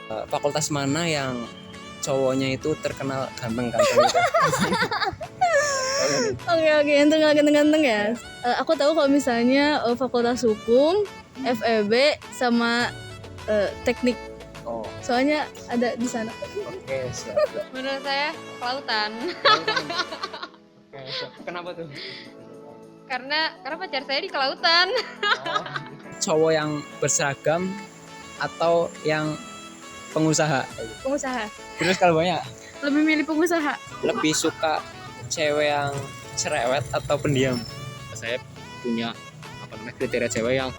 Fakultas mana yang cowoknya itu terkenal ganteng-ganteng gitu? Oke, yang tengah ganteng-ganteng ya. Aku tahu kalau misalnya Fakultas Hukum, FEB sama teknik. Oh, Soalnya ada di sana. oke, siap. Menurut saya kelautan. Oke, siap. Kenapa tuh? Karena pacar saya di kelautan. Cowok yang berseragam atau yang pengusaha? Pengusaha. Terus kalau banyak Lebih milih pengusaha. lebih suka cewek yang cerewet atau pendiam? Saya punya kriteria cewek yang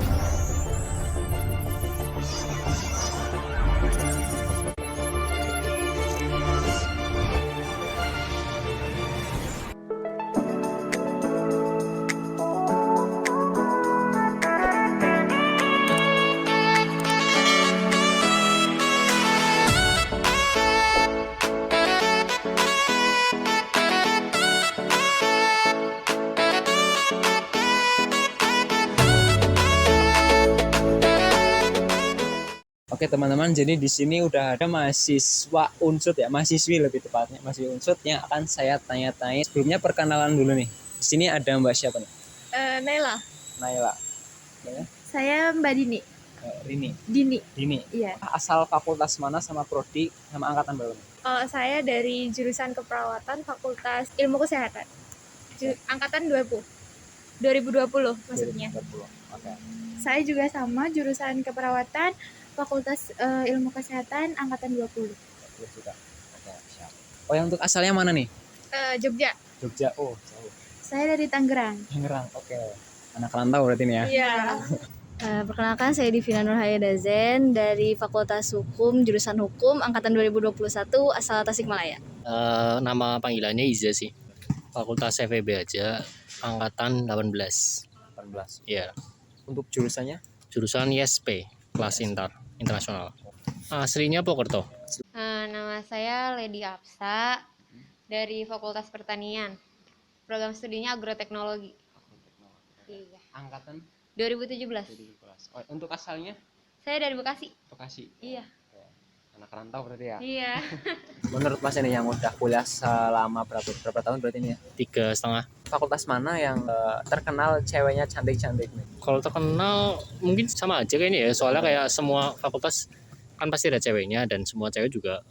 Oke teman-teman, jadi di sini udah ada mahasiswa Unsut ya, mahasiswi lebih tepatnya, mahasiswi Unsut yang akan saya tanya-tanya. Sebelumnya perkenalan dulu nih. Di sini ada Mbak siapa nih? Naila. Naila. Saya Mbak Dini. Rini. Dini. Iya. Asal fakultas mana sama prodi sama angkatan berapa? Saya dari jurusan keperawatan Fakultas Ilmu Kesehatan. Angkatan 2020 maksudnya. 2020. Oke. Saya juga sama jurusan keperawatan Fakultas Ilmu Kesehatan angkatan 20. Juga. Oke, siap. Oh, yang untuk asalnya mana nih? Jogja. Jogja. Oh, jauh. Saya dari Tangerang. Tangerang. Oke. Anak rantau berarti nih ya. Iya. Perkenalkan saya Divina Nurhayda Zen dari Fakultas Hukum jurusan Hukum angkatan 2021 asal Tasikmalaya. nama panggilannya Iza sih. Fakultas FEB aja, angkatan 18. 18. Ya, Untuk jurusannya? jurusan ISP, kelas internasional. Aslinya Pokerto. Nama saya Lady Apsa dari Fakultas Pertanian. Program studinya agroteknologi. Iya. Angkatan 2017. 2017. Oh, untuk asalnya Saya dari Bekasi. Bekasi. Iya. Anak rantau berarti ya. Iya. Menurut Mas ini yang udah kuliah selama berapa tahun berarti ini ya? 3,5. Fakultas mana yang terkenal ceweknya cantik-cantik nih? Kalau terkenal mungkin sama aja kayak ini ya. Soalnya kayak semua fakultas kan pasti ada ceweknya dan semua cewek juga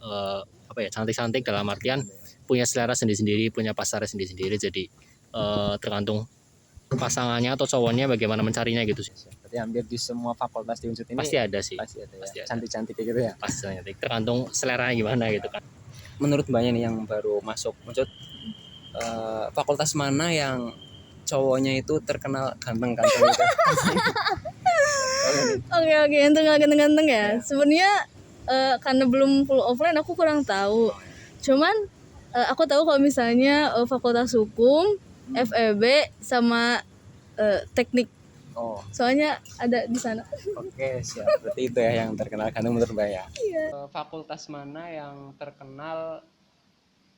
cantik-cantik dalam artian punya selera sendiri-sendiri, punya pasarnya sendiri-sendiri. Jadi tergantung pasangannya atau cowoknya bagaimana mencarinya gitu sih. Berarti hampir di semua fakultas di Unsut ini Pasti ada sih. pasti ada ya. Pasti ada. Cantik-cantik kayak gitu ya. Pasti cantik. Tergantung selera gimana gitu kan. Menurut Mbaknya nih yang baru masuk Unsut, fakultas mana yang cowoknya itu terkenal ganteng-ganteng gitu? Oke, yang tengah ganteng-ganteng ya. Sebenarnya karena belum full offline aku kurang tahu. Cuman aku tahu kalau misalnya Fakultas Hukum, FEB sama teknik. Oh, Soalnya ada di sana. oke, siap. Berarti itu ya yang terkenal ganteng menurut Mbak ya. Iya. Fakultas mana yang terkenal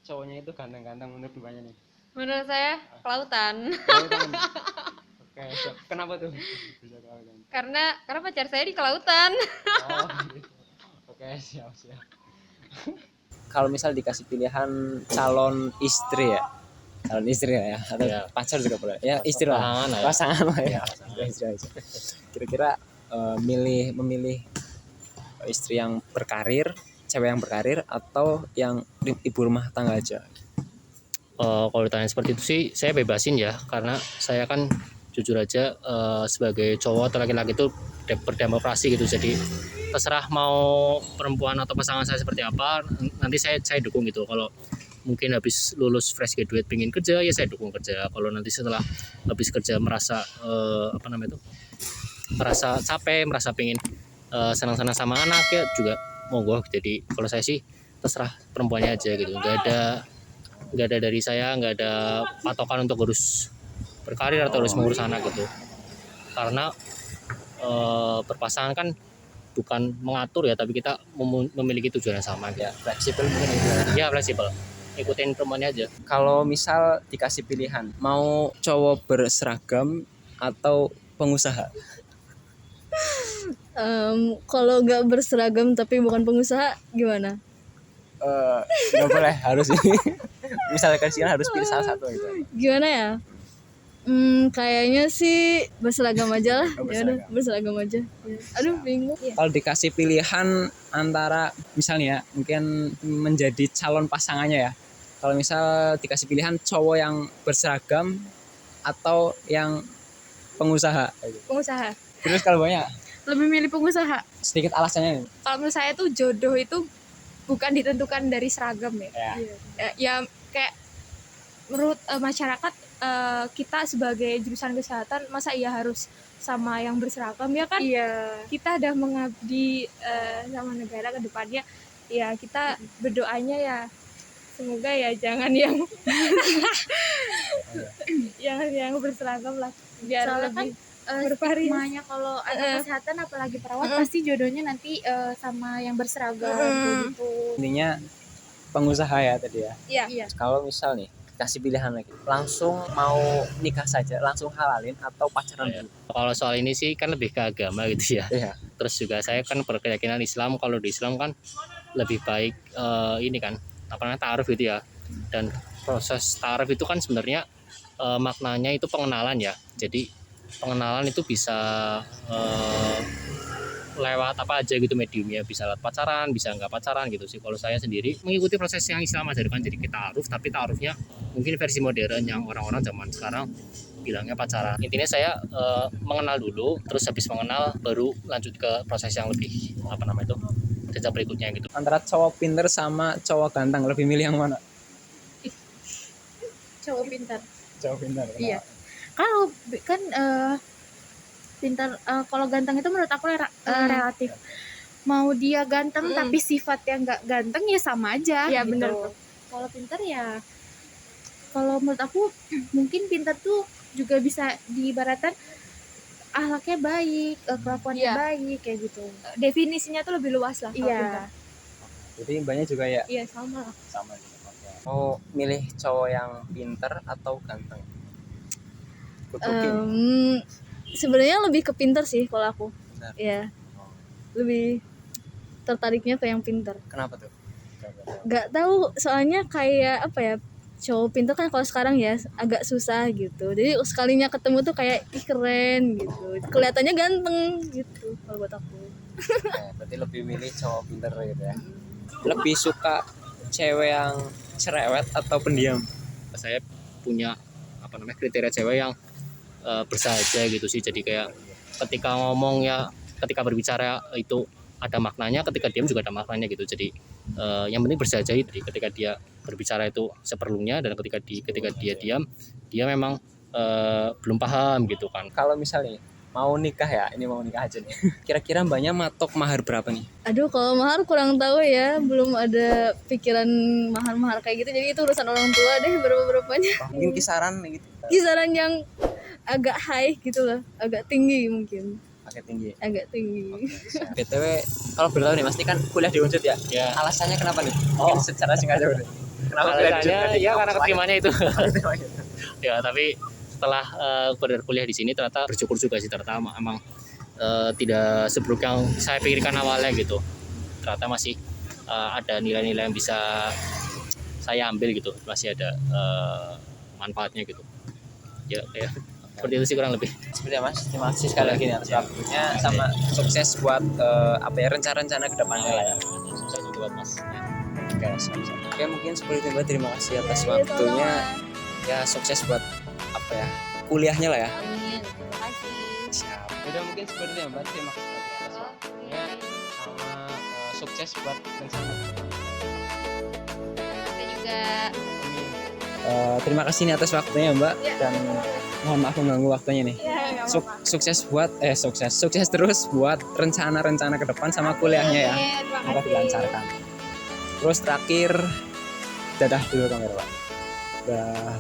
cowoknya itu ganteng-ganteng menurut Mbaknya nih? Menurut saya kelautan. Oke, siap. Kenapa tuh? Bisa kelautan. Karena pacar saya di kelautan. Oh, gitu. Oke, siap. Kalau misal dikasih pilihan calon istri ya, atau Ya. pacar juga boleh. Ya, istri lah, pasangan lah ya. Istri aja. Kira-kira memilih istri yang berkarir, cewek yang berkarir atau yang ibu rumah tangga aja? Kalau ditanya seperti itu sih saya bebasin ya, karena saya kan jujur aja sebagai cowok atau laki-laki itu berdemokrasi gitu. Jadi terserah mau perempuan atau pasangan saya seperti apa, nanti saya dukung gitu. Kalau mungkin habis lulus fresh graduate pengen kerja, ya saya dukung kerja. Kalau nanti setelah habis kerja merasa merasa capek, merasa pengen senang-senang sama anak, ya juga monggo. Jadi kalau saya sih terserah perempuannya aja gitu. Nggak ada dari saya, nggak ada patokan untuk harus berkarir atau harus mengurus anak gitu. Karena berpasangan kan bukan mengatur ya, tapi kita memiliki tujuan yang sama gitu. Ya, fleksibel mungkin itu. Ya fleksibel, ikutin perempuannya aja. Kalau misal dikasih pilihan, mau cowok berseragam atau pengusaha? Kalau nggak berseragam tapi bukan pengusaha gimana? Nggak boleh, harus ini. Misalnya kalian harus pilih salah satu gitu. Gimana ya? Kayaknya sih berseragam aja lah. Oh, Ya udah, berseragam aja. Ya. Aduh, bingung. Kalau dikasih pilihan antara misalnya ya, mungkin menjadi calon pasangannya ya. Kalau misal dikasih pilihan cowok yang berseragam atau yang pengusaha. Pengusaha. Terus kalau banyak Lebih milih pengusaha. sedikit alasannya nih. Kalau menurut saya tuh jodoh itu bukan ditentukan dari seragam ya. Ya. Ya kayak menurut masyarakat kita sebagai jurusan kesehatan masa iya harus sama yang berseragam ya kan? Iya. Kita udah mengabdi sama negara ke depannya. Ya kita berdoanya ya semoga ya jangan yang yang berseragam lah biar Soalnya lebih kan bervariasi. stigmanya kalau anak kesehatan apalagi perawat pasti jodohnya nanti sama yang berseragam kayak gitu. Intinya pengusaha ya tadi ya. Iya. Kalau misal nih kasih pilihan lagi, langsung mau nikah saja, langsung halalin atau pacaran dulu? Kalau soal ini sih kan lebih ke agama gitu ya. Iya. Terus juga saya kan berkeyakinan Islam, kalau di Islam kan lebih baik ini kan apa namanya ta'aruf gitu ya. Dan proses ta'aruf itu kan sebenarnya maknanya itu pengenalan ya. Jadi pengenalan itu bisa lewat apa aja gitu mediumnya, bisa lewat pacaran, bisa nggak pacaran gitu sih. Kalau saya sendiri mengikuti proses yang Islam ajarkan, jadi kita ta'aruf, tapi ta'arufnya mungkin versi modern yang orang-orang zaman sekarang bilangnya pacaran. Intinya saya mengenal dulu, terus habis mengenal baru lanjut ke proses yang lebih apa namanya itu jenjang berikutnya gitu. Antara cowok pinter sama cowok ganteng, lebih milih yang mana? Cowok pintar. Cowok pinter. Iya. Kalau kan pintar, kalau ganteng itu menurut aku relatif. Mau dia ganteng tapi sifatnya nggak ganteng ya sama aja. Iya, gitu. bener. Kalau pintar ya, kalau menurut aku mungkin pintar tuh juga bisa diibaratkan akhlaknya baik, kelakuannya Iya. baik kayak gitu. Definisinya tuh lebih luas lah kalau Iya. pintar. Jadi banyak juga ya Iya sama lah. sama gitu. Mau milih cowok yang pinter atau ganteng? Good looking. Sebenarnya lebih ke pinter sih kalau aku. Benar. Ya. Lebih tertariknya ke yang pinter. Kenapa tuh? Gak tahu, soalnya kayak apa ya, cowok pinter kan kalau sekarang ya agak susah gitu. Jadi sekalinya ketemu tuh kayak ih keren gitu. Kelihatannya ganteng gitu kalau buat aku. Berarti lebih milih cowok pinter gitu ya. Lebih suka cewek yang cerewet atau pendiam? Saya punya apa namanya kriteria cewek yang bersahaja gitu sih. Jadi kayak ketika ngomong ya, ketika berbicara itu ada maknanya, ketika diam juga ada maknanya gitu. Jadi yang penting bersahaja. Jadi ketika dia berbicara itu seperlunya, dan ketika dia diam, dia memang belum paham gitu kan. Kalau misalnya mau nikah ya, ini mau nikah aja nih. Kira-kira mbaknya matok mahar berapa nih? Aduh, kalau mahar kurang tahu ya, belum ada pikiran mahar-mahar kayak gitu. Jadi itu urusan orang tua deh berapa-berapanya. Mungkin kisaran gitu. Kisaran yang agak high gitu lah, agak tinggi mungkin. Pakai tinggi. Agak tinggi. BTW, kalau boleh tahu nih, Mas, ini kan kuliah di Unsud ya? Ya. Alasannya kenapa nih? Mungkin secara singkat aja udah. Kenapa kuliah di Unsud? Alasannya ya karena keterimanya itu. Ya, tapi setelah berkuliah di sini ternyata bersyukur juga sih, ternyata emang tidak seburuk yang saya pikirkan awalnya gitu. Ternyata masih ada nilai-nilai yang bisa saya ambil gitu, masih ada manfaatnya gitu. Ya kayak seperti itu sih kurang lebih. Seperti ya, Mas, terima kasih sekali lagi nih atas waktunya, sama sukses buat apa ya, rencana-rencana ke depannya lah ya. Sukses juga buat Mas. Oke, sama-sama. Oke, mungkin seperti itu Mbak, terima kasih atas waktunya. Ya, sukses buat apa ya, kuliahnya lah ya. Amin, terima kasih. Siap. Udah, mungkin seperti itu ya Mbak, terima kasih banyak atas waktunya, sama sukses buat rencana. Kita juga Terima kasih nih atas waktunya Mbak, dan mohon maaf mengganggu waktunya nih. Sukses buat sukses terus buat rencana-rencana ke depan sama kuliahnya ya. Semoga dilancarkan. Terus terakhir, dadah dulu kamera Pak. Dah.